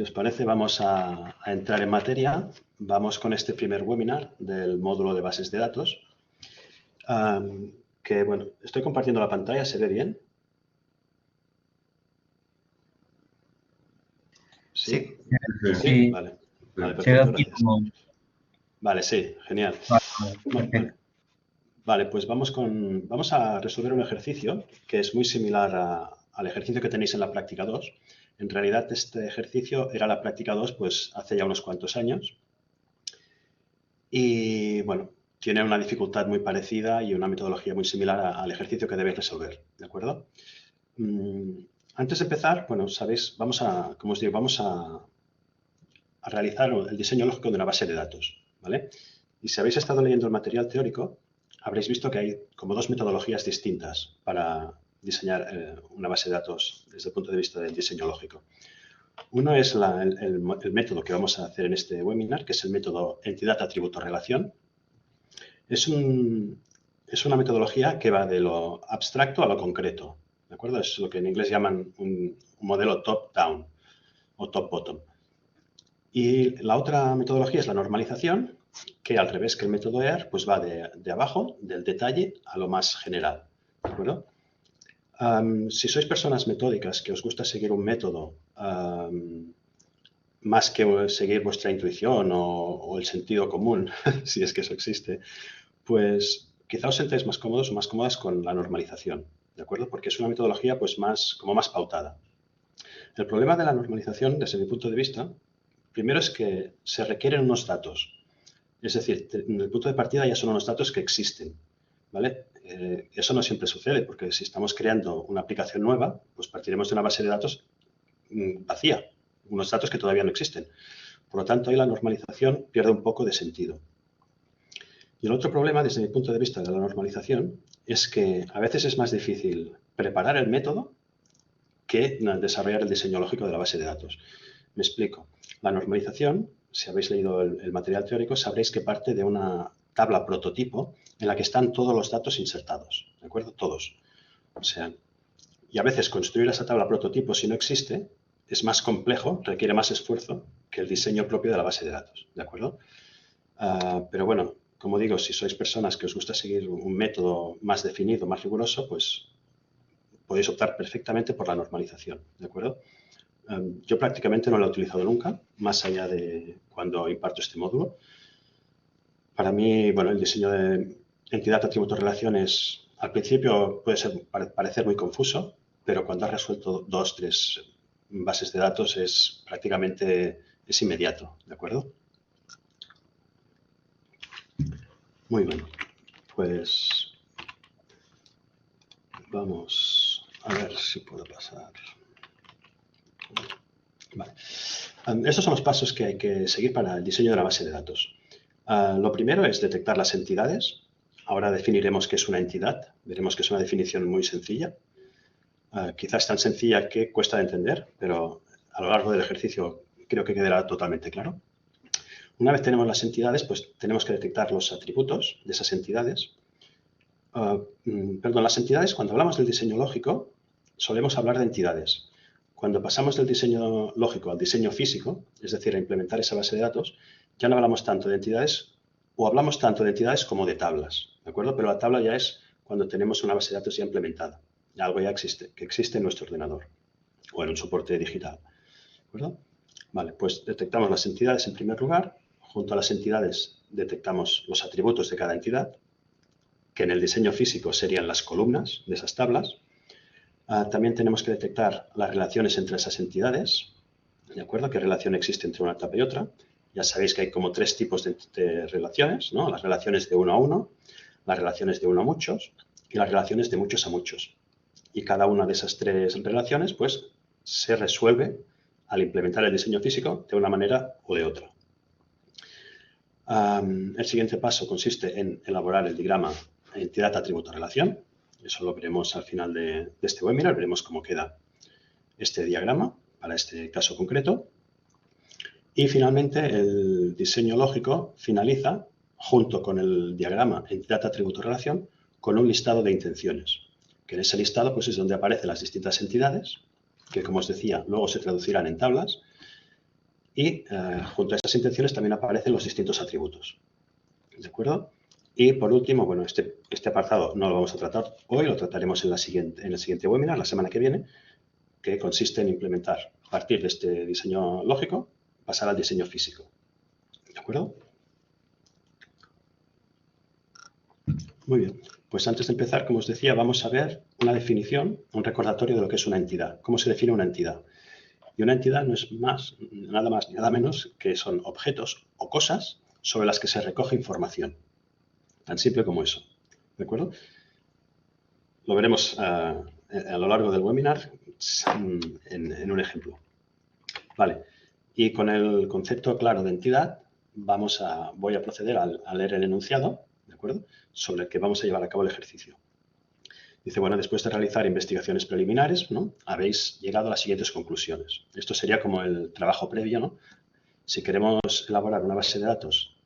Si os parece, vamos a entrar en materia. Vamos con este primer webinar del módulo de bases de datos. Bueno, estoy compartiendo la pantalla, ¿se ve bien? ¿Sí? Sí. Vale, Perfecto, gracias. Vale, sí, genial. Vale, pues vamos a resolver un ejercicio que es muy similar al ejercicio que tenéis en la práctica 2. En realidad, este ejercicio era la práctica 2 pues hace ya unos cuantos años. Y, bueno, tiene una dificultad muy parecida y una metodología muy similar al ejercicio que debéis resolver, ¿de acuerdo? Antes de empezar, bueno, sabéis, como os digo, vamos a realizar el diseño lógico de una base de datos, ¿vale? Y si habéis estado leyendo el material teórico, habréis visto que hay como dos metodologías distintas para diseñar una base de datos desde el punto de vista del diseño lógico. Uno es el método que vamos a hacer en este webinar, que es el método entidad-atributo-relación. Es una metodología que va de lo abstracto a lo concreto, ¿de acuerdo? Es lo que en inglés llaman un modelo top-down o top-bottom. Y la otra metodología es la normalización, que al revés que el método EAR, pues va de abajo, del detalle, a lo más general, ¿de acuerdo? Si sois personas metódicas que os gusta seguir un método más que seguir vuestra intuición o el sentido común, si es que eso existe, pues quizá os sentáis más cómodos o más cómodas con la normalización, ¿de acuerdo? Porque es una metodología pues como más pautada. El problema de la normalización, desde mi punto de vista, primero es que se requieren unos datos. Es decir, el punto de partida ya son unos datos que existen, ¿vale? Eso no siempre sucede, porque si estamos creando una aplicación nueva, pues partiremos de una base de datos vacía, unos datos que todavía no existen. Por lo tanto, ahí la normalización pierde un poco de sentido. Y el otro problema, desde mi punto de vista de la normalización, es que a veces es más difícil preparar el método que desarrollar el diseño lógico de la base de datos. Me explico. La normalización, si habéis leído el material teórico, sabréis que parte de una tabla prototipo en la que están todos los datos insertados, ¿de acuerdo? Todos. O sea, y a veces construir esa tabla prototipo, si no existe, es más complejo, requiere más esfuerzo que el diseño propio de la base de datos, ¿de acuerdo? Pero bueno, como digo, si sois personas que os gusta seguir un método más definido, más riguroso, pues podéis optar perfectamente por la normalización, ¿de acuerdo? Yo prácticamente no lo he utilizado nunca, más allá de cuando imparto este módulo. Para mí, bueno, el diseño de entidad, atributo, relaciones, al principio puede parecer muy confuso, pero cuando has resuelto 2, 3 bases de datos es prácticamente inmediato, ¿de acuerdo? Muy bien, pues vamos a ver si puedo pasar. Vale. Estos son los pasos que hay que seguir para el diseño de la base de datos. Lo primero es detectar las entidades. Ahora definiremos qué es una entidad. Veremos que es una definición muy sencilla. Quizás tan sencilla que cuesta de entender, pero a lo largo del ejercicio creo que quedará totalmente claro. Una vez tenemos las entidades, pues tenemos que detectar los atributos de esas entidades. Las entidades, cuando hablamos del diseño lógico, solemos hablar de entidades. Cuando pasamos del diseño lógico al diseño físico, es decir, a implementar esa base de datos, ya no hablamos tanto de entidades o hablamos tanto de entidades como de tablas, ¿de acuerdo? Pero la tabla ya es cuando tenemos una base de datos ya implementada, ya algo ya existe, que existe en nuestro ordenador o en un soporte digital, ¿de acuerdo? Vale, pues detectamos las entidades en primer lugar. Junto a las entidades detectamos los atributos de cada entidad, que en el diseño físico serían las columnas de esas tablas. También tenemos que detectar las relaciones entre esas entidades, ¿de acuerdo? ¿Qué relación existe entre una etapa y otra? Ya sabéis que hay como 3 tipos de relaciones, ¿no? Las relaciones de uno a uno, las relaciones de uno a muchos y las relaciones de muchos a muchos. Y cada una de esas 3 relaciones, pues, se resuelve al implementar el diseño físico de una manera o de otra. El siguiente paso consiste en elaborar el diagrama entidad, atributo, relación. Eso lo veremos al final de este webinar, veremos cómo queda este diagrama para este caso concreto. Y finalmente el diseño lógico finaliza junto con el diagrama entidad, atributo, relación con un listado de intenciones, que en ese listado pues, es donde aparecen las distintas entidades, que como os decía, luego se traducirán en tablas Y junto a esas intenciones también aparecen los distintos atributos. ¿De acuerdo? Y por último, bueno, este apartado no lo vamos a tratar hoy, lo trataremos en el siguiente webinar, la semana que viene, que consiste en implementar, a partir de este diseño lógico, pasar al diseño físico. ¿De acuerdo? Muy bien. Pues antes de empezar, como os decía, vamos a ver una definición, un recordatorio de lo que es una entidad. ¿Cómo se define una entidad? Y una entidad no es nada más ni nada menos que son objetos o cosas sobre las que se recoge información. Tan simple como eso. ¿De acuerdo? Lo veremos a lo largo del webinar en un ejemplo. Vale. Y con el concepto claro de entidad, voy a proceder a leer el enunciado, ¿de acuerdo?, sobre el que vamos a llevar a cabo el ejercicio. Dice, bueno, después de realizar investigaciones preliminares, ¿no?, habéis llegado a las siguientes conclusiones. Esto sería como el trabajo previo, ¿no? Si queremos elaborar una base de datos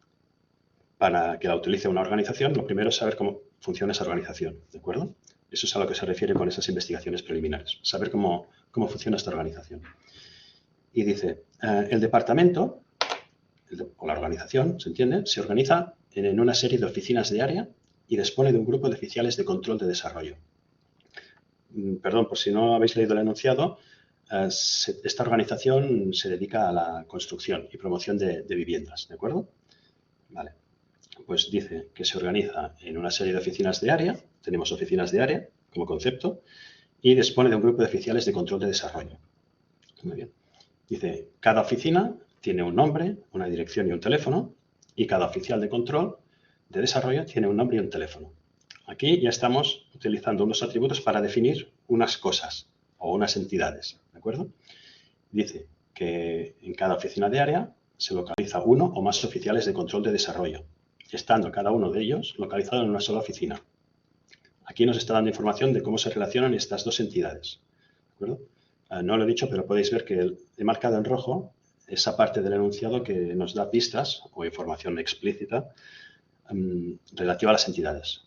para que la utilice una organización, lo primero es saber cómo funciona esa organización, ¿de acuerdo? Eso es a lo que se refiere con esas investigaciones preliminares, saber cómo funciona esta organización. Y dice, el departamento, o la organización, ¿se entiende?, se organiza en una serie de oficinas de área y dispone de un grupo de oficiales de control de desarrollo. Perdón, por si no habéis leído el enunciado, esta organización se dedica a la construcción y promoción de viviendas, ¿de acuerdo? Vale. Pues dice que se organiza en una serie de oficinas de área, tenemos oficinas de área como concepto, y dispone de un grupo de oficiales de control de desarrollo. Muy bien. Dice, cada oficina tiene un nombre, una dirección y un teléfono, y cada oficial de control de desarrollo tiene un nombre y un teléfono. Aquí ya estamos utilizando unos atributos para definir unas cosas o unas entidades, ¿de acuerdo? Dice que en cada oficina de área se localiza uno o más oficiales de control de desarrollo, estando cada uno de ellos localizado en una sola oficina. Aquí nos está dando información de cómo se relacionan estas dos entidades, ¿de acuerdo? No lo he dicho, pero podéis ver que he marcado en rojo esa parte del enunciado que nos da pistas o información explícita relativa a las entidades.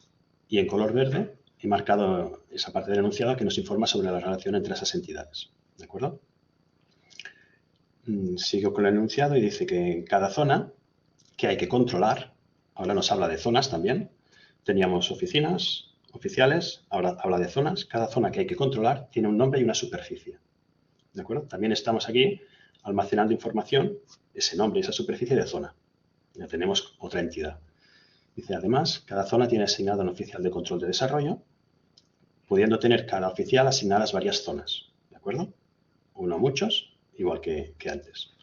Y en color verde he marcado esa parte del enunciado que nos informa sobre la relación entre esas entidades. ¿De acuerdo? Sigo con el enunciado y dice que en cada zona que hay que controlar, ahora nos habla de zonas también, teníamos oficinas, oficiales, ahora habla de zonas, cada zona que hay que controlar tiene un nombre y una superficie. ¿De acuerdo? También estamos aquí almacenando información, ese nombre y esa superficie de zona. Ya tenemos otra entidad. Dice, además, cada zona tiene asignado un oficial de control de desarrollo, pudiendo tener cada oficial asignadas varias zonas. ¿De acuerdo? Uno o muchos, igual que antes.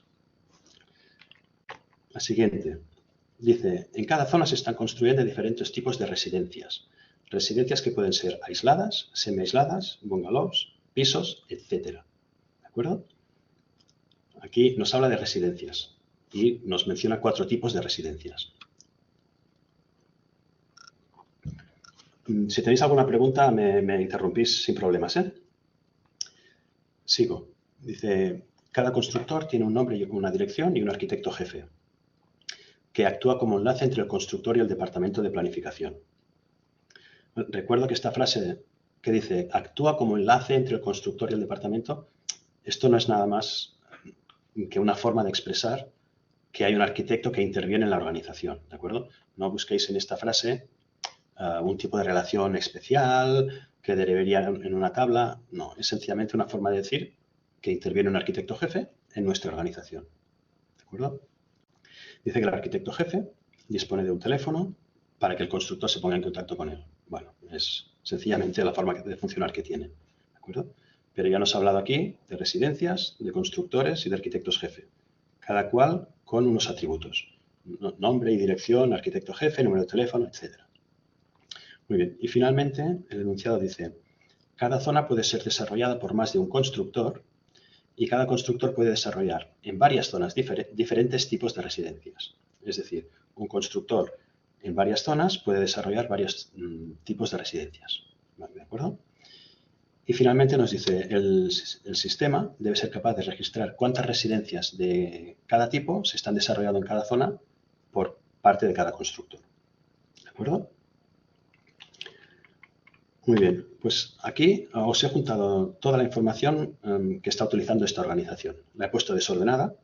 La siguiente. Dice, en cada zona se están construyendo diferentes tipos de residencias. Residencias que pueden ser aisladas, semi-aisladas, bungalows, pisos, etc. ¿De acuerdo? Aquí nos habla de residencias y nos menciona 4 tipos de residencias. Si tenéis alguna pregunta, me interrumpís sin problemas, ¿eh? Sigo. Dice, cada constructor tiene un nombre y una dirección y un arquitecto jefe, que actúa como enlace entre el constructor y el departamento de planificación. Recuerdo que esta frase que dice, actúa como enlace entre el constructor y el departamento, esto no es nada más que una forma de expresar que hay un arquitecto que interviene en la organización, ¿de acuerdo? No busquéis en esta frase un tipo de relación especial que derivaría en una tabla. No, es sencillamente una forma de decir que interviene un arquitecto jefe en nuestra organización. ¿De acuerdo? Dice que el arquitecto jefe dispone de un teléfono para que el constructor se ponga en contacto con él. Bueno, es sencillamente la forma de funcionar que tiene. ¿De acuerdo? Pero ya nos ha hablado aquí de residencias, de constructores y de arquitectos jefe. Cada cual con unos atributos. Nombre y dirección, arquitecto jefe, número de teléfono, etc. Muy bien. Y finalmente, el enunciado dice, cada zona puede ser desarrollada por más de un constructor y cada constructor puede desarrollar en varias zonas diferentes tipos de residencias. Es decir, un constructor en varias zonas puede desarrollar varios tipos de residencias. ¿De acuerdo? Y finalmente nos dice, el sistema debe ser capaz de registrar cuántas residencias de cada tipo se están desarrollando en cada zona por parte de cada constructor. ¿De acuerdo? Muy bien, pues aquí os he juntado toda la información que está utilizando esta organización. La he puesto desordenada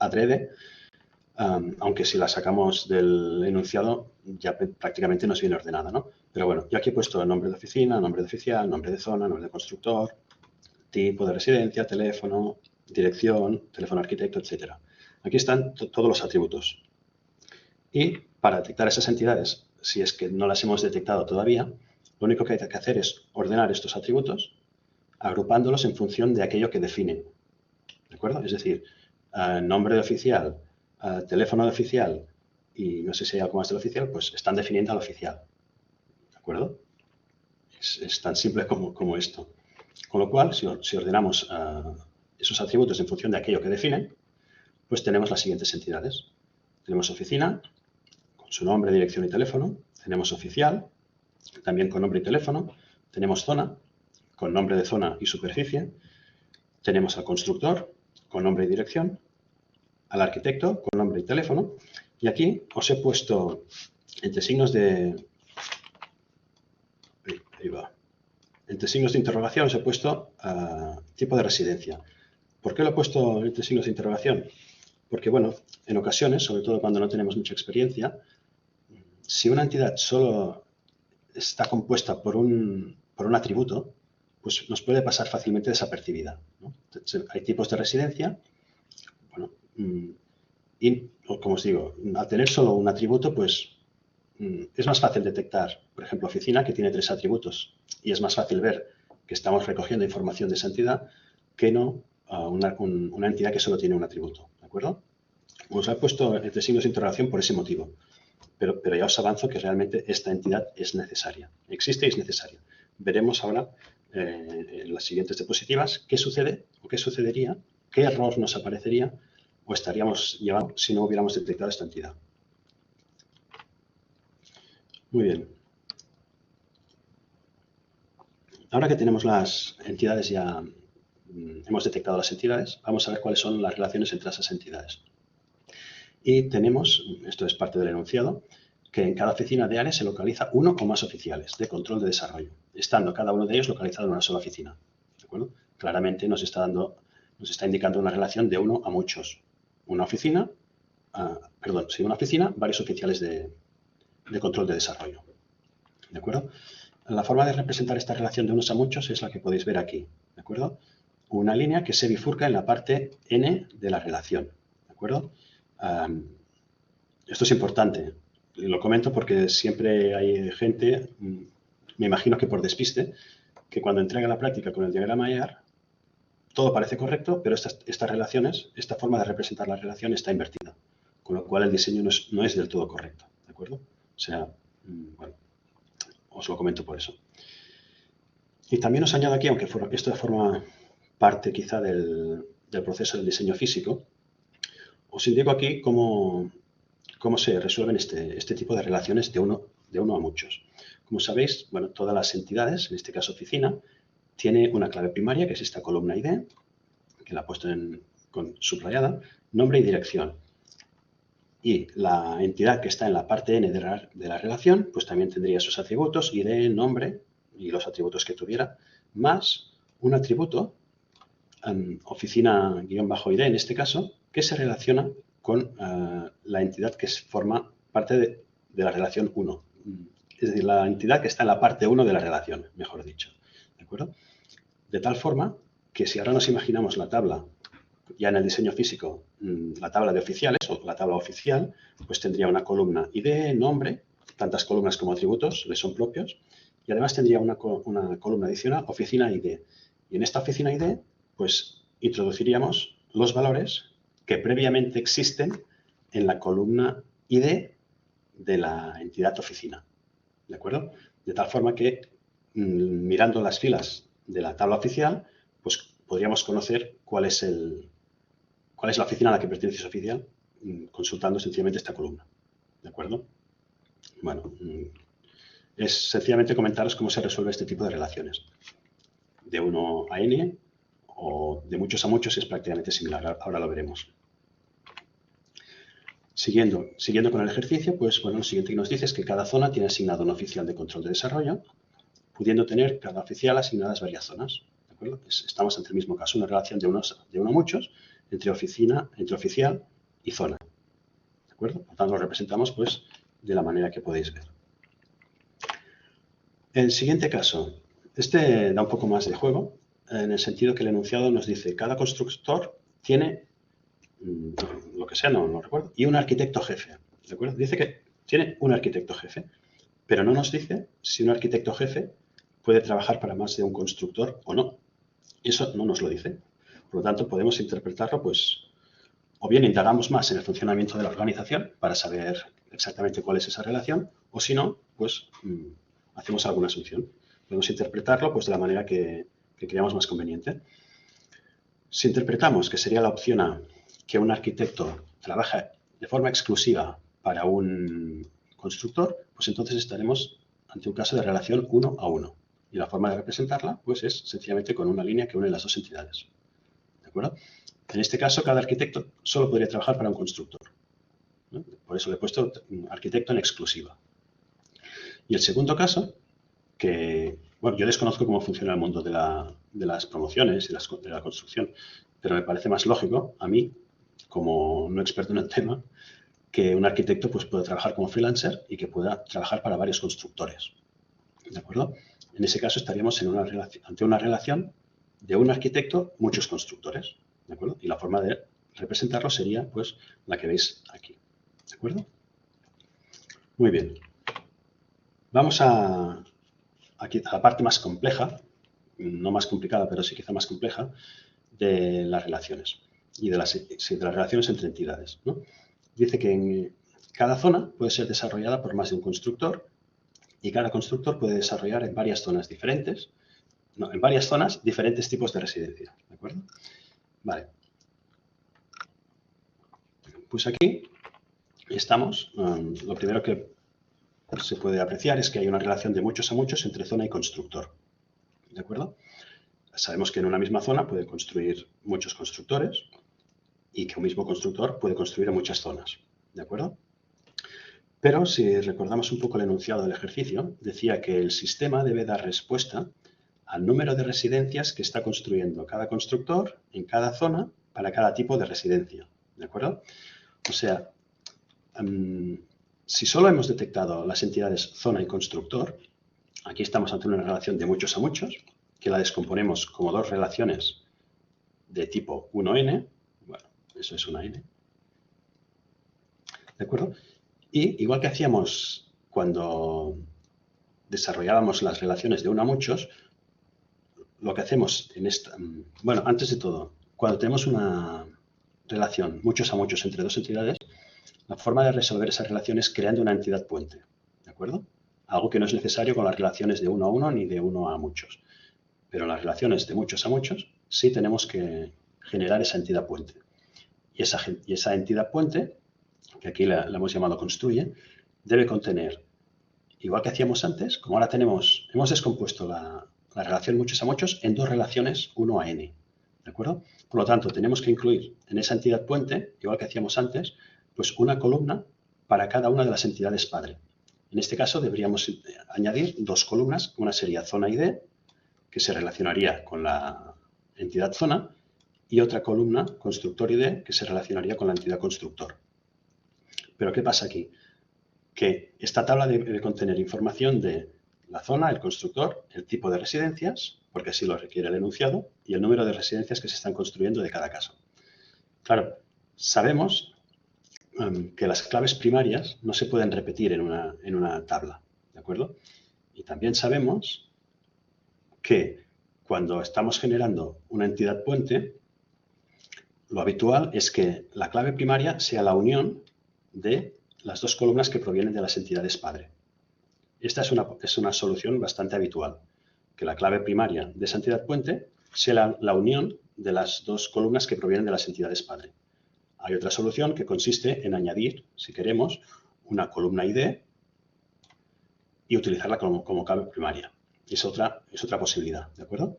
adrede, aunque si la sacamos del enunciado ya prácticamente nos viene ordenada, ¿no? Pero bueno, yo aquí he puesto nombre de oficina, nombre de oficial, nombre de zona, nombre de constructor, tipo de residencia, teléfono, dirección, teléfono arquitecto, etc. Aquí están todos los atributos. Y para detectar esas entidades, si es que no las hemos detectado todavía, lo único que hay que hacer es ordenar estos atributos agrupándolos en función de aquello que definen. ¿De acuerdo? Es decir, nombre de oficial, teléfono de oficial y no sé si hay algo más del oficial, pues están definiendo al oficial. ¿De acuerdo? Es tan simple como esto. Con lo cual, si ordenamos esos atributos en función de aquello que definen, pues tenemos las siguientes entidades. Tenemos oficina, con su nombre, dirección y teléfono. Tenemos oficial, también con nombre y teléfono. Tenemos zona, con nombre de zona y superficie. Tenemos al constructor, con nombre y dirección. Al arquitecto, con nombre y teléfono. Y aquí os he puesto entre signos de... Ahí va. Entre signos de interrogación os he puesto tipo de residencia. ¿Por qué lo he puesto entre signos de interrogación? Porque, bueno, en ocasiones, sobre todo cuando no tenemos mucha experiencia, si una entidad solo está compuesta por un atributo, pues nos puede pasar fácilmente desapercibida, ¿no? Hay tipos de residencia, bueno, y como os digo, al tener solo un atributo, pues es más fácil detectar, por ejemplo, oficina, que tiene 3 atributos, y es más fácil ver que estamos recogiendo información de esa entidad que no una entidad que solo tiene un atributo, ¿de acuerdo? Os he puesto entre signos de interrogación por ese motivo, pero ya os avanzo que realmente esta entidad es necesaria, existe y es necesaria. Veremos ahora en las siguientes diapositivas qué sucede o qué sucedería, qué error nos aparecería o estaríamos llevando si no hubiéramos detectado esta entidad. Muy bien. Ahora que tenemos las entidades ya, hemos detectado las entidades, vamos a ver cuáles son las relaciones entre esas entidades. Y tenemos, esto es parte del enunciado, que en cada oficina de área se localiza uno o más oficiales de control de desarrollo, estando cada uno de ellos localizado en una sola oficina. ¿De acuerdo? Claramente nos está indicando una relación de uno a muchos. Una oficina, una oficina, varios oficiales de control de desarrollo. ¿De acuerdo? La forma de representar esta relación de unos a muchos es la que podéis ver aquí. ¿De acuerdo? Una línea que se bifurca en la parte n de la relación. ¿De acuerdo? Esto es importante. Lo comento porque siempre hay gente, me imagino que por despiste, que cuando entrega la práctica con el diagrama EAR, todo parece correcto, pero estas relaciones, esta forma de representar la relación está invertida, con lo cual el diseño no es del todo correcto, ¿de acuerdo? O sea, bueno, os lo comento por eso. Y también os añado aquí, aunque esto forma parte quizá del proceso del diseño físico, os indico aquí cómo se resuelven este tipo de relaciones de uno a muchos. Como sabéis, bueno, todas las entidades, en este caso oficina, tiene una clave primaria, que es esta columna ID, que la he puesto con subrayada, nombre y dirección. Y la entidad que está en la parte N de la relación, pues también tendría sus atributos, ID, nombre y los atributos que tuviera, más un atributo, oficina-ID en este caso, que se relaciona con la entidad que forma parte de la relación 1. Es decir, la entidad que está en la parte 1 de la relación, mejor dicho. ¿De acuerdo? De tal forma que si ahora nos imaginamos la tabla, ya en el diseño físico, la tabla de oficiales o la tabla oficial, pues tendría una columna ID, nombre, tantas columnas como atributos le son propios, y además tendría una columna adicional, oficina ID. Y en esta oficina ID, pues introduciríamos los valores que previamente existen en la columna ID de la entidad oficina. ¿De acuerdo? De tal forma que mirando las filas de la tabla oficial, pues podríamos conocer cuál es la oficina a la que pertenece ese oficial, consultando sencillamente esta columna. ¿De acuerdo? Bueno, es sencillamente comentaros cómo se resuelve este tipo de relaciones. De 1 a n o de muchos a muchos es prácticamente similar. Ahora lo veremos. Siguiendo con el ejercicio, pues bueno, lo siguiente que nos dice es que cada zona tiene asignado un oficial de control de desarrollo, pudiendo tener cada oficial asignadas varias zonas. ¿De acuerdo? Estamos ante el mismo caso, una relación de uno a muchos entre oficial y zona. ¿De acuerdo? Por tanto, lo representamos pues de la manera que podéis ver. El siguiente caso, este da un poco más de juego, en el sentido que el enunciado nos dice cada constructor tiene, lo que sea, no recuerdo, y un arquitecto jefe. ¿De acuerdo? Dice que tiene un arquitecto jefe, pero no nos dice si un arquitecto jefe puede trabajar para más de un constructor o no. Eso no nos lo dice. Por lo tanto, podemos interpretarlo, pues, o bien indagamos más en el funcionamiento de la organización para saber exactamente cuál es esa relación, o si no, pues hacemos alguna asunción. Podemos interpretarlo pues, de la manera que creamos más conveniente. Si interpretamos que sería la opción A, que un arquitecto trabaja de forma exclusiva para un constructor, pues entonces estaremos ante un caso de relación 1 a 1. Y la forma de representarla pues, es sencillamente con una línea que une las dos entidades. ¿De acuerdo? En este caso, cada arquitecto solo podría trabajar para un constructor, ¿no? Por eso le he puesto arquitecto en exclusiva. Y el segundo caso, que, bueno, yo desconozco cómo funciona el mundo de las promociones y de la construcción, pero me parece más lógico, a mí, como no experto en el tema, que un arquitecto pues, pueda trabajar como freelancer y que pueda trabajar para varios constructores. ¿De acuerdo? En ese caso estaríamos ante una relación de un arquitecto, muchos constructores. ¿De acuerdo? Y la forma de representarlo sería pues la que veis aquí. ¿De acuerdo? Muy bien. Vamos a la parte más compleja, no más complicada, pero sí quizá más compleja, de las relaciones y de las relaciones entre entidades, ¿no? Dice que cada zona puede ser desarrollada por más de un constructor y cada constructor puede desarrollar en varias zonas diferentes, en varias zonas diferentes tipos de residencia. ¿De acuerdo? Vale. Pues aquí estamos. Lo primero que se puede apreciar es que hay una relación de muchos a muchos entre zona y constructor. ¿De acuerdo? Sabemos que en una misma zona puede construir muchos constructores y que un mismo constructor puede construir en muchas zonas. ¿De acuerdo? Pero si recordamos un poco el enunciado del ejercicio, decía que el sistema debe dar respuesta al número de residencias que está construyendo cada constructor en cada zona para cada tipo de residencia. ¿De acuerdo? O sea, si solo hemos detectado las entidades zona y constructor, aquí estamos ante una relación de muchos a muchos, que la descomponemos como dos relaciones de tipo 1n. Bueno, eso es una n. ¿De acuerdo? Y igual que hacíamos cuando desarrollábamos las relaciones de uno a muchos, lo que hacemos en esta... Bueno, antes de todo, cuando tenemos una relación muchos a muchos entre dos entidades, la forma de resolver esa relación es creando una entidad puente. ¿De acuerdo? Algo que no es necesario con las relaciones de uno a uno ni de uno a muchos. Pero en las relaciones de muchos a muchos sí tenemos que generar esa entidad puente. Y esa entidad puente, que aquí la hemos llamado construye, debe contener, igual que hacíamos antes, como ahora hemos descompuesto la relación muchos a muchos en dos relaciones 1 a n. ¿De acuerdo? Por lo tanto, tenemos que incluir en esa entidad puente, igual que hacíamos antes, pues una columna para cada una de las entidades padre. En este caso deberíamos añadir dos columnas, una sería zona ID, que se relacionaría con la entidad zona, y otra columna, constructor ID, que se relacionaría con la entidad constructor. Pero ¿qué pasa aquí? Que esta tabla debe contener información de la zona, el constructor, el tipo de residencias, porque así lo requiere el enunciado, y el número de residencias que se están construyendo de cada caso. Claro, sabemos que las claves primarias no se pueden repetir en una tabla, ¿de acuerdo? Y también sabemos que cuando estamos generando una entidad puente, lo habitual es que la clave primaria sea la unión de las dos columnas que provienen de las entidades padre. Esta es una solución bastante habitual, que la clave primaria de esa entidad puente sea la unión de las dos columnas que provienen de las entidades padre. Hay otra solución que consiste en añadir, si queremos, una columna ID y utilizarla como clave primaria. Es otra posibilidad, ¿de acuerdo?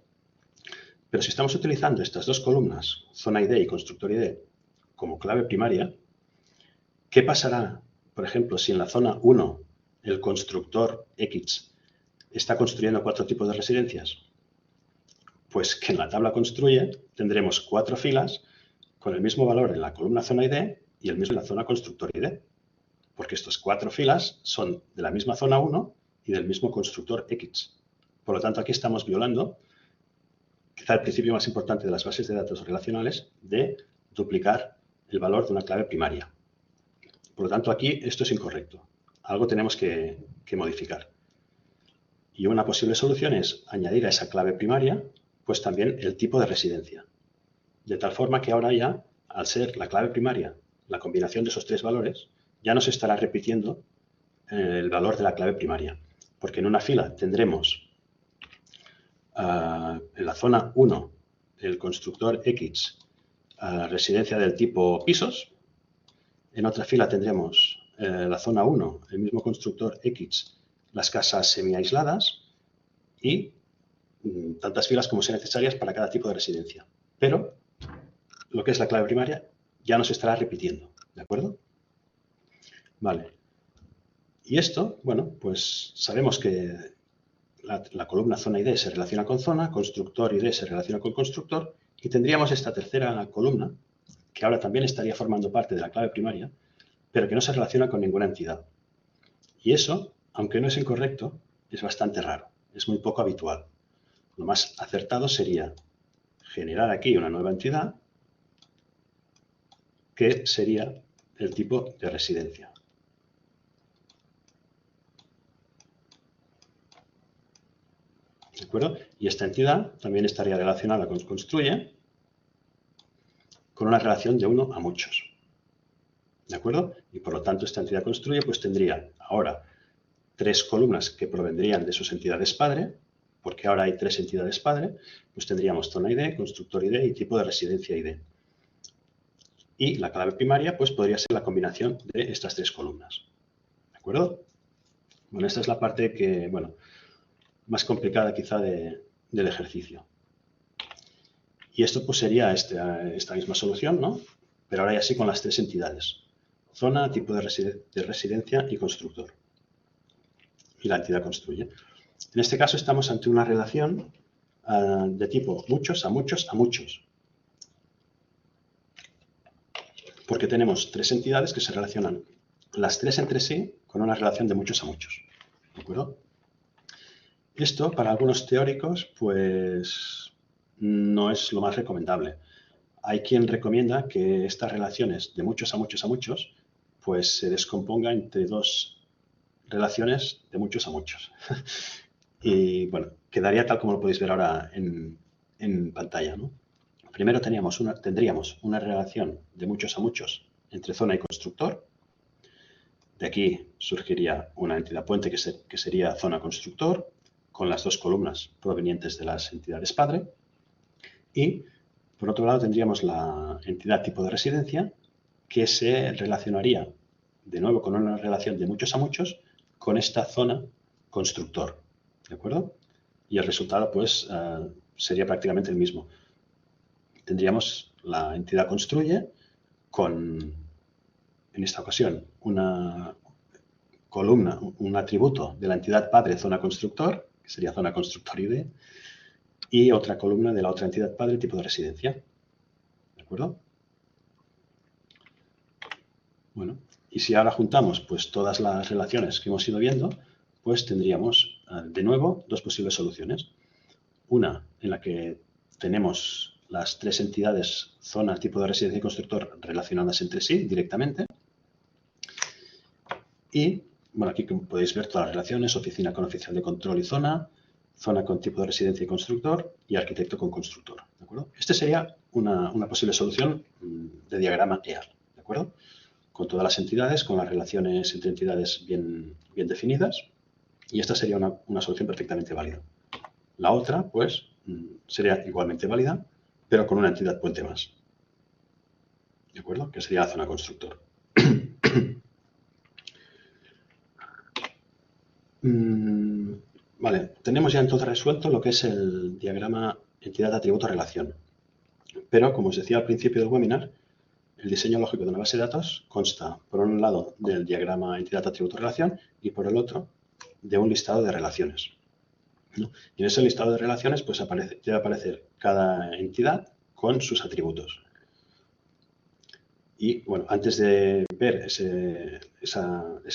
Pero si estamos utilizando estas dos columnas, zona ID y constructor ID, como clave primaria, ¿qué pasará, por ejemplo, si en la zona 1 el constructor X está construyendo 4 tipos de residencias? Pues que en la tabla construye tendremos 4 filas con el mismo valor en la columna zona ID y el mismo en la zona constructor ID. Porque estas 4 filas son de la misma zona 1 y del mismo constructor X. Por lo tanto, aquí estamos violando quizá el principio más importante de las bases de datos relacionales de duplicar el valor de una clave primaria. Por lo tanto, aquí esto es incorrecto. Algo tenemos que modificar. Y una posible solución es añadir a esa clave primaria pues también el tipo de residencia. De tal forma que ahora ya, al ser la clave primaria la combinación de esos 3 valores, ya no se estará repitiendo el valor de la clave primaria. Porque en una fila tendremos en la zona 1 el constructor X residencia del tipo pisos. En otra fila tendremos la zona 1, el mismo constructor X, las casas semi-aisladas y tantas filas como sean necesarias para cada tipo de residencia. Pero lo que es la clave primaria ya no se estará repitiendo, ¿de acuerdo? Vale. Y esto, bueno, pues sabemos que la columna zona ID se relaciona con zona, constructor ID se relaciona con constructor, y tendríamos esta tercera columna, que ahora también estaría formando parte de la clave primaria, pero que no se relaciona con ninguna entidad. Y eso, aunque no es incorrecto, es bastante raro, es muy poco habitual. Lo más acertado sería generar aquí una nueva entidad que sería el tipo de residencia. ¿De acuerdo? Y esta entidad también estaría relacionada con construye con una relación de 1 a muchos. ¿De acuerdo? Y por lo tanto esta entidad construye pues tendría ahora 3 columnas que provendrían de sus entidades padre, porque ahora hay 3 entidades padre, pues tendríamos zona ID, constructor ID y tipo de residencia ID. Y la clave primaria pues podría ser la combinación de estas 3 columnas. ¿De acuerdo? Bueno, esta es la parte que, bueno, más complicada quizá del ejercicio. Y esto pues sería esta misma solución, ¿no? Pero ahora ya sí con las 3 entidades. Zona, tipo de residencia y constructor. Y la entidad construye. En este caso estamos ante una relación de tipo muchos a muchos a muchos. Porque tenemos 3 entidades que se relacionan las 3 entre sí con una relación de muchos a muchos. ¿De acuerdo? Esto, para algunos teóricos, pues no es lo más recomendable. Hay quien recomienda que estas relaciones de muchos a muchos a muchos, pues se descomponga entre 2 relaciones de muchos a muchos. Y bueno, quedaría tal como lo podéis ver ahora en pantalla, ¿no? Primero tendríamos una relación de muchos a muchos entre zona y constructor. De aquí surgiría una entidad puente que sería zona constructor, con las 2 columnas provenientes de las entidades padre. Y, por otro lado, tendríamos la entidad tipo de residencia, que se relacionaría, de nuevo, con una relación de muchos a muchos, con esta zona constructor. ¿De acuerdo? Y el resultado, pues, sería prácticamente el mismo. Tendríamos la entidad construye con, en esta ocasión, una columna, un atributo de la entidad padre zona constructor, que sería zona constructor ID, y otra columna de la otra entidad padre tipo de residencia. ¿De acuerdo? Bueno, y si ahora juntamos pues todas las relaciones que hemos ido viendo, pues tendríamos de nuevo 2 posibles soluciones. Una en la que tenemos las 3 entidades zona, tipo de residencia y constructor relacionadas entre sí directamente. Y, bueno, aquí como podéis ver todas las relaciones, oficina con oficial de control y zona con tipo de residencia y constructor y arquitecto con constructor. ¿De acuerdo? Esta sería una posible solución de diagrama EAR. ¿De acuerdo? Con todas las entidades, con las relaciones entre entidades bien definidas. Y esta sería una solución perfectamente válida. La otra, pues, sería igualmente válida, pero con una entidad puente más. ¿De acuerdo? Que sería la zona constructor. Vale, tenemos ya entonces resuelto lo que es el diagrama entidad, atributo, relación. Pero, como os decía al principio del webinar, el diseño lógico de una base de datos consta, por un lado, del diagrama entidad, atributo, relación y, por el otro, de un listado de relaciones. ¿no? Y en ese listado de relaciones pues debe aparecer cada entidad con sus atributos. Y bueno, antes de ver ese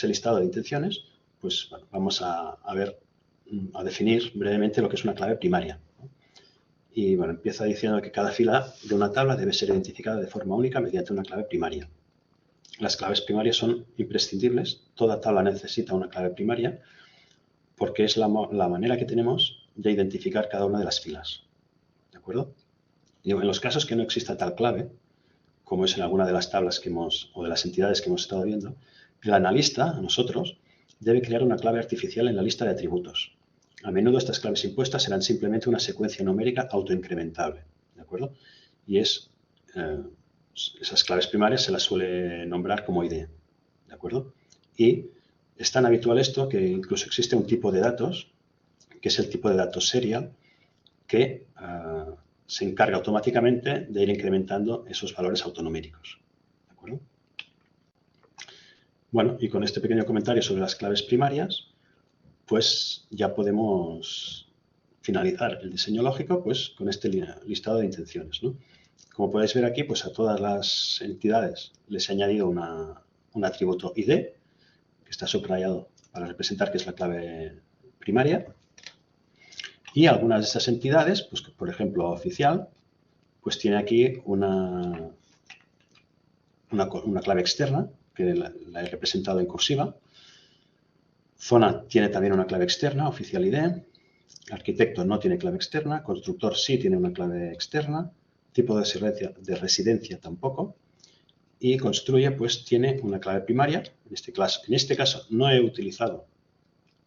listado de intenciones, pues bueno, vamos a definir brevemente lo que es una clave primaria, ¿no? Y bueno, empieza diciendo que cada fila de una tabla debe ser identificada de forma única mediante una clave primaria. Las claves primarias son imprescindibles. Toda tabla necesita una clave primaria porque es la manera que tenemos de identificar cada una de las filas. ¿De acuerdo? Y en los casos que no exista tal clave, como es en alguna de las tablas o de las entidades que hemos estado viendo, el analista, nosotros, debe crear una clave artificial en la lista de atributos. A menudo estas claves impuestas serán simplemente una secuencia numérica autoincrementable, ¿de acuerdo? Y esas claves primarias se las suele nombrar como ID, ¿de acuerdo? Y es tan habitual esto que incluso existe un tipo de datos, que es el tipo de datos serial, que se encarga automáticamente de ir incrementando esos valores autonuméricos. ¿De acuerdo? Bueno, y con este pequeño comentario sobre las claves primarias, pues ya podemos finalizar el diseño lógico pues, con este listado de intenciones, ¿no? Como podéis ver aquí, pues a todas las entidades les he añadido un atributo ID, que está subrayado para representar que es la clave primaria. Y algunas de estas entidades, pues por ejemplo oficial, pues tiene aquí una clave externa, que la he representado en cursiva. Zona tiene también una clave externa, oficial ID. Arquitecto no tiene clave externa. Constructor sí tiene una clave externa. Tipo de residencia tampoco. Y construye, pues tiene una clave primaria. En este caso no he utilizado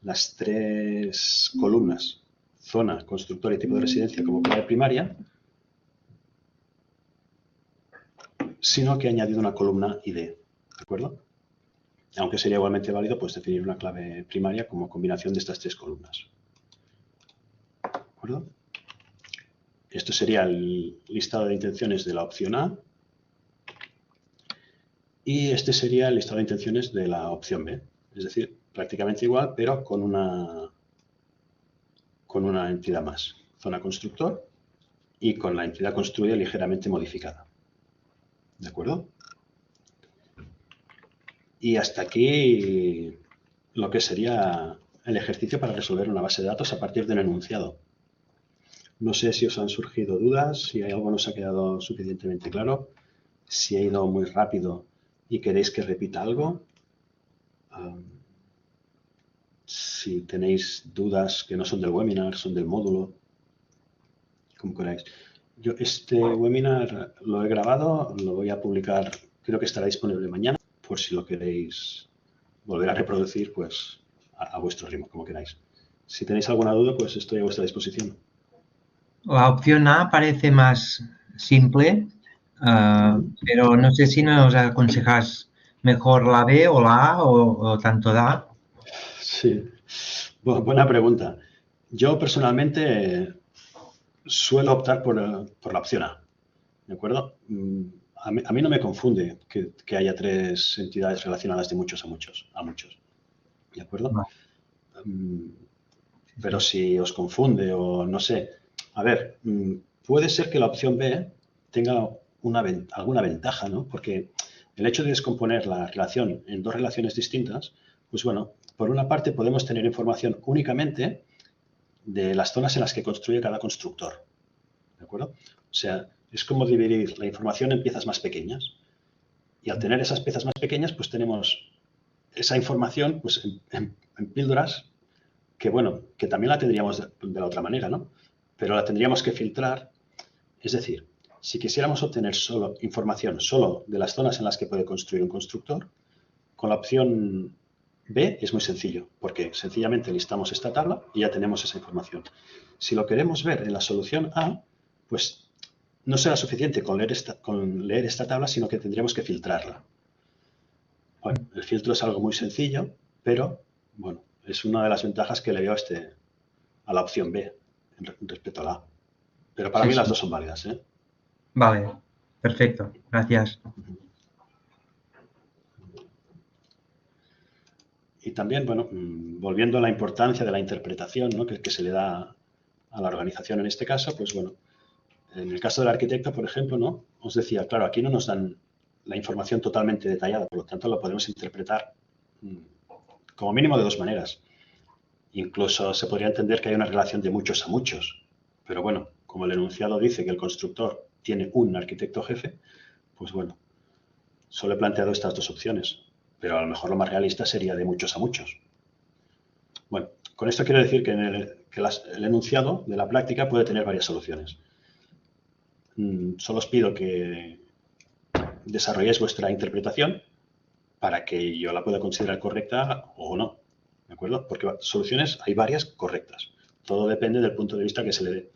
las tres columnas, zona, constructor y tipo de residencia, como clave primaria, sino que he añadido una columna ID, ¿de acuerdo? Aunque sería igualmente válido pues definir una clave primaria como combinación de estas tres columnas. ¿De acuerdo? Esto sería el listado de intenciones de la opción A. Y este sería el listado de intenciones de la opción B. Es decir, prácticamente igual, pero con una entidad más. Zona constructor y con la entidad construida ligeramente modificada. ¿De acuerdo? Y hasta aquí lo que sería el ejercicio para resolver una base de datos a partir de un enunciado. No sé si os han surgido dudas, si algo no os ha quedado suficientemente claro, si he ido muy rápido y queréis que repita algo. Si tenéis dudas que no son del webinar, son del módulo, como queráis. Yo este webinar lo he grabado, lo voy a publicar, creo que estará disponible mañana, por si lo queréis volver a reproducir, pues a vuestro ritmo, como queráis. Si tenéis alguna duda, pues estoy a vuestra disposición. La opción A parece más simple, pero no sé si nos aconsejas mejor la B o la A o tanto da. Sí, buena pregunta. Yo personalmente suelo optar por la opción A, ¿de acuerdo? A mí no me confunde que haya tres entidades relacionadas de muchos a muchos, ¿de acuerdo? Pero si os confunde o no sé, a ver, puede ser que la opción B tenga alguna ventaja, ¿no? Porque el hecho de descomponer la relación en dos relaciones distintas, pues bueno, por una parte podemos tener información únicamente de las zonas en las que construye cada constructor, ¿de acuerdo? O sea, es como dividir la información en piezas más pequeñas. Y al tener esas piezas más pequeñas, pues tenemos esa información pues, en píldoras que, bueno, que también la tendríamos de la otra manera, ¿no? Pero la tendríamos que filtrar. Es decir, si quisiéramos obtener información solo de las zonas en las que puede construir un constructor, con la opción B es muy sencillo, porque sencillamente listamos esta tabla y ya tenemos esa información. Si lo queremos ver en la solución A, pues no será suficiente con leer esta tabla, sino que tendríamos que filtrarla. Bueno, el filtro es algo muy sencillo, pero bueno, es una de las ventajas que le veo a la opción B respecto a la A. Pero para mí las dos son válidas, ¿eh? Vale, perfecto, gracias. Y también, bueno, volviendo a la importancia de la interpretación, ¿no?, que se le da a la organización en este caso, pues bueno, en el caso del arquitecto, por ejemplo, ¿no?, os decía, claro, aquí no nos dan la información totalmente detallada, por lo tanto lo podemos interpretar como mínimo de dos maneras. Incluso se podría entender que hay una relación de muchos a muchos, pero bueno, como el enunciado dice que el constructor tiene un arquitecto jefe, pues bueno, solo he planteado estas dos opciones, pero a lo mejor lo más realista sería de muchos a muchos. Bueno, con esto quiero decir que, el enunciado de la práctica puede tener varias soluciones. Solo os pido que desarrolléis vuestra interpretación para que yo la pueda considerar correcta o no, ¿de acuerdo? Porque soluciones hay varias correctas. Todo depende del punto de vista que se le dé.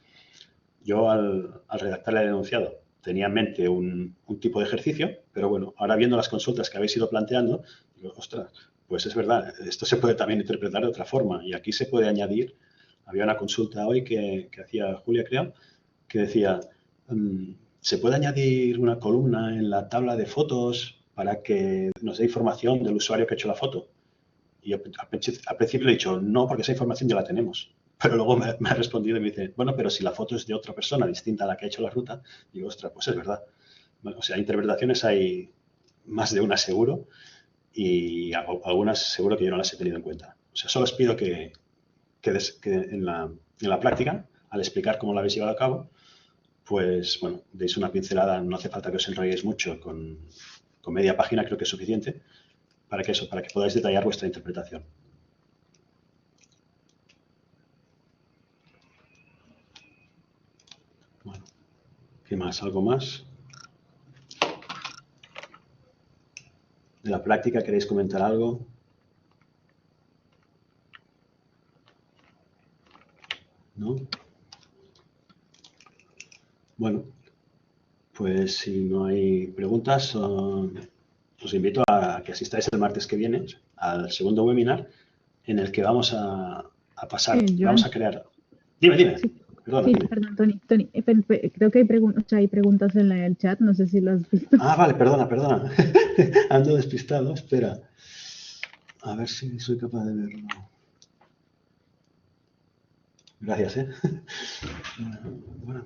Yo al redactar el enunciado tenía en mente un tipo de ejercicio, pero bueno, ahora viendo las consultas que habéis ido planteando, digo, ostras, pues es verdad, esto se puede también interpretar de otra forma y aquí se puede añadir, había una consulta hoy que hacía Julia, creo, que decía, ¿se puede añadir una columna en la tabla de fotos para que nos dé información del usuario que ha hecho la foto? Y al principio le he dicho, no, porque esa información ya la tenemos. Pero luego me ha respondido y me dice, bueno, pero si la foto es de otra persona distinta a la que ha hecho la ruta, digo, ostras, pues es verdad. Bueno, o sea, interpretaciones hay más de una seguro y algunas seguro que yo no las he tenido en cuenta. O sea, solo os pido que en la práctica, al explicar cómo la habéis llevado a cabo, pues, bueno, deis una pincelada, no hace falta que os enrolléis mucho, con media página creo que es suficiente, para que podáis detallar vuestra interpretación. Bueno, ¿qué más? ¿Algo más? ¿De la práctica queréis comentar algo? ¿No? Bueno, pues si no hay preguntas, os invito a que asistáis el martes que viene al segundo webinar en el que vamos a pasar, vamos a crear... Dime. Sí. Perdona, sí, dime. perdón, Tony. Creo que hay preguntas en el chat, no sé si lo has visto. Ah, vale, perdona. Ando despistado, espera. A ver si soy capaz de verlo. Gracias, ¿eh? Bueno,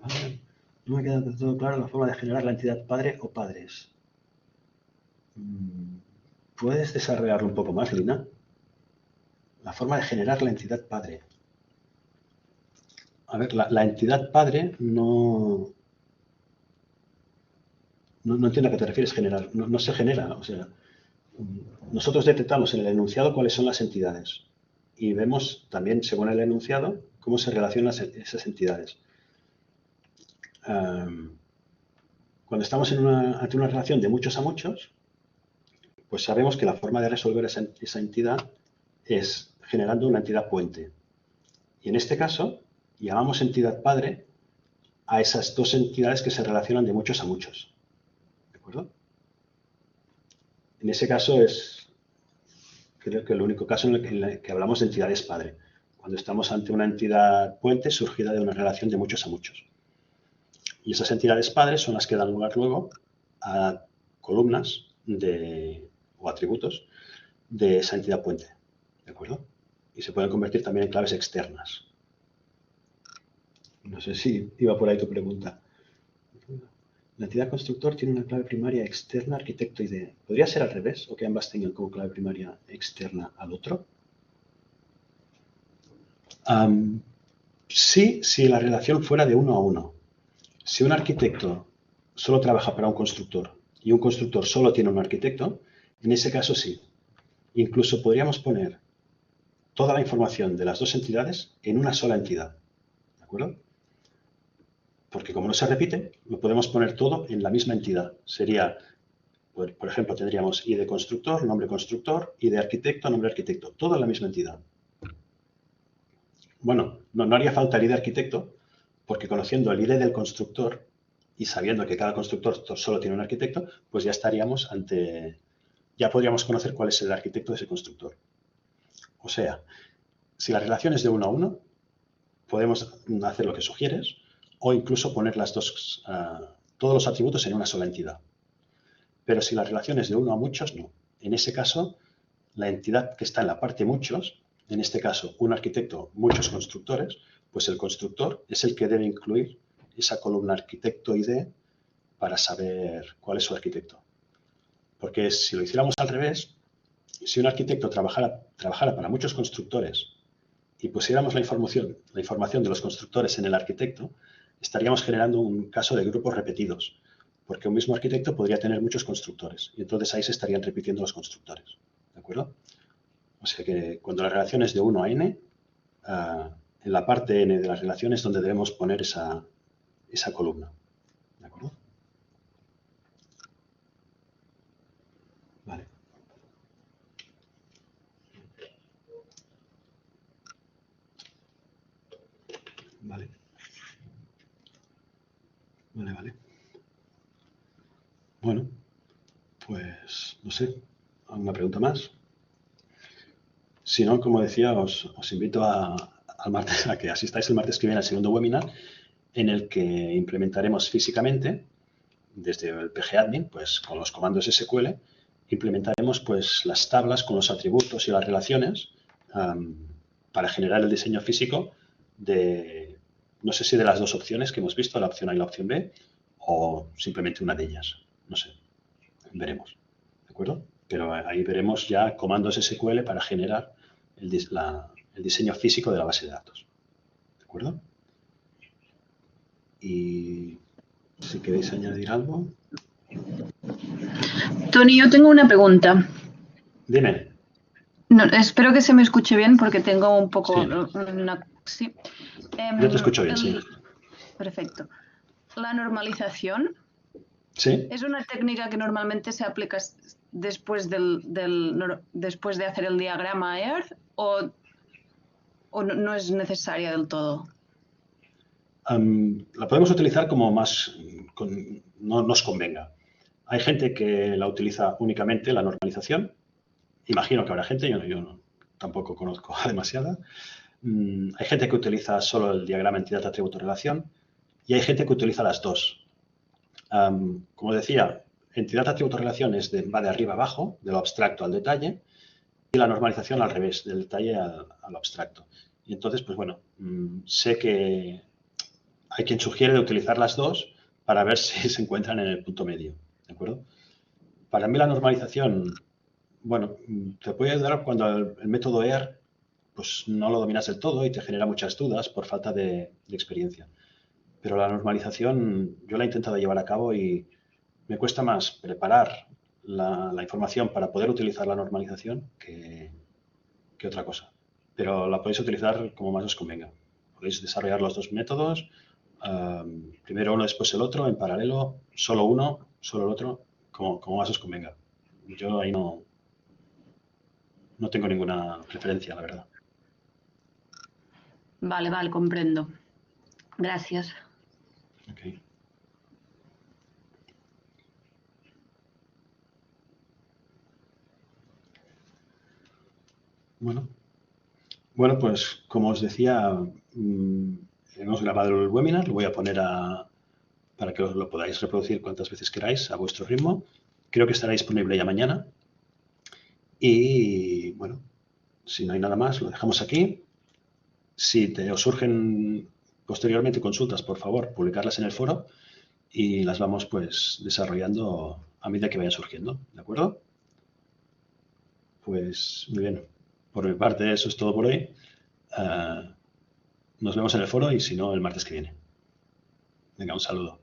no me queda del todo claro la forma de generar la entidad padre o padres. ¿Puedes desarrollarlo un poco más, Lina? La forma de generar la entidad padre. A ver, la entidad padre no entiendo a qué te refieres generar. No se genera. O sea, nosotros detectamos en el enunciado cuáles son las entidades y vemos también, según el enunciado, cómo se relacionan esas entidades. Cuando estamos ante una relación de muchos a muchos, pues sabemos que la forma de resolver esa entidad es generando una entidad puente. Y en este caso, llamamos entidad padre a esas dos entidades que se relacionan de muchos a muchos. ¿De acuerdo? En ese caso creo que el único caso en el que hablamos de entidades padre, cuando estamos ante una entidad puente surgida de una relación de muchos a muchos. Y esas entidades padres son las que dan lugar luego a columnas o atributos de esa entidad puente. ¿De acuerdo? Y se pueden convertir también en claves externas. No sé si iba por ahí tu pregunta. La entidad constructor tiene una clave primaria externa, arquitecto ID. ¿Podría ser al revés o que ambas tengan como clave primaria externa al otro? Sí, si la relación fuera de uno a uno. Si un arquitecto solo trabaja para un constructor y un constructor solo tiene un arquitecto, en ese caso sí. Incluso podríamos poner toda la información de las dos entidades en una sola entidad. ¿De acuerdo? Porque como no se repite, lo podemos poner todo en la misma entidad. Sería, por ejemplo, tendríamos ID constructor, nombre constructor, ID arquitecto, nombre arquitecto. Todo en la misma entidad. Bueno, no haría falta el ID arquitecto, porque conociendo el ID del constructor y sabiendo que cada constructor solo tiene un arquitecto, pues ya estaríamos ya podríamos conocer cuál es el arquitecto de ese constructor. O sea, si la relación es de uno a uno, podemos hacer lo que sugieres o incluso poner todos los atributos en una sola entidad. Pero si la relación es de uno a muchos, no. En ese caso, la entidad que está en la parte muchos, en este caso un arquitecto, muchos constructores, pues el constructor es el que debe incluir esa columna arquitecto ID para saber cuál es su arquitecto. Porque si lo hiciéramos al revés, si un arquitecto trabajara para muchos constructores y pusiéramos la información de los constructores en el arquitecto, estaríamos generando un caso de grupos repetidos, porque un mismo arquitecto podría tener muchos constructores y entonces ahí se estarían repitiendo los constructores. ¿De acuerdo? O sea que cuando la relación es de 1 a n, en la parte n de la relación es donde debemos poner esa columna. ¿De acuerdo? Vale. Vale. Vale. Bueno, pues no sé, ¿alguna pregunta más? Si no, como decía, os invito a que asistáis el martes que viene al segundo webinar en el que implementaremos físicamente, desde el PGAdmin, pues con los comandos SQL, implementaremos pues las tablas con los atributos y las relaciones para generar el diseño físico de, no sé si de las dos opciones que hemos visto, la opción A y la opción B, o simplemente una de ellas. No sé, veremos. ¿De acuerdo? Pero ahí veremos ya comandos SQL para generar el diseño físico de la base de datos. ¿De acuerdo? Y si queréis añadir algo. Tony, yo tengo una pregunta. Dime. No, espero que se me escuche bien porque tengo un poco... Sí. Yo te escucho bien, sí. Perfecto. La normalización. ¿Sí? ¿Es una técnica que normalmente se aplica después después de hacer el diagrama EARTH o no es necesaria del todo? La podemos utilizar como más no nos convenga. Hay gente que la utiliza únicamente, la normalización. Imagino que habrá gente, yo tampoco conozco demasiada. Hay gente que utiliza solo el diagrama entidad, atributo, relación y hay gente que utiliza las dos. Como decía, entidad, atributo, relación va de arriba a abajo, de lo abstracto al detalle, y la normalización al revés, del detalle a lo abstracto. Y entonces, pues bueno, sé que hay quien sugiere de utilizar las dos para ver si se encuentran en el punto medio. ¿De acuerdo? Para mí la normalización, bueno, te puede ayudar cuando el método EAR pues no lo dominas del todo y te genera muchas dudas por falta de experiencia. Pero la normalización yo la he intentado llevar a cabo y me cuesta más preparar la información para poder utilizar la normalización que otra cosa. Pero la podéis utilizar como más os convenga. Podéis desarrollar los dos métodos, primero uno, después el otro, en paralelo, solo uno, solo el otro, como más os convenga. Yo ahí no tengo ninguna preferencia, la verdad. Vale, comprendo. Gracias. Okay. Bueno, pues como os decía, hemos grabado el webinar, lo voy a poner para que os lo podáis reproducir cuantas veces queráis a vuestro ritmo. Creo que estará disponible ya mañana. Y bueno, si no hay nada más, lo dejamos aquí. Si os surgen posteriormente consultas, por favor, publicarlas en el foro y las vamos pues desarrollando a medida que vayan surgiendo, ¿de acuerdo? Pues muy bien, por mi parte eso es todo por hoy. Nos vemos en el foro y si no, el martes que viene. Venga, un saludo.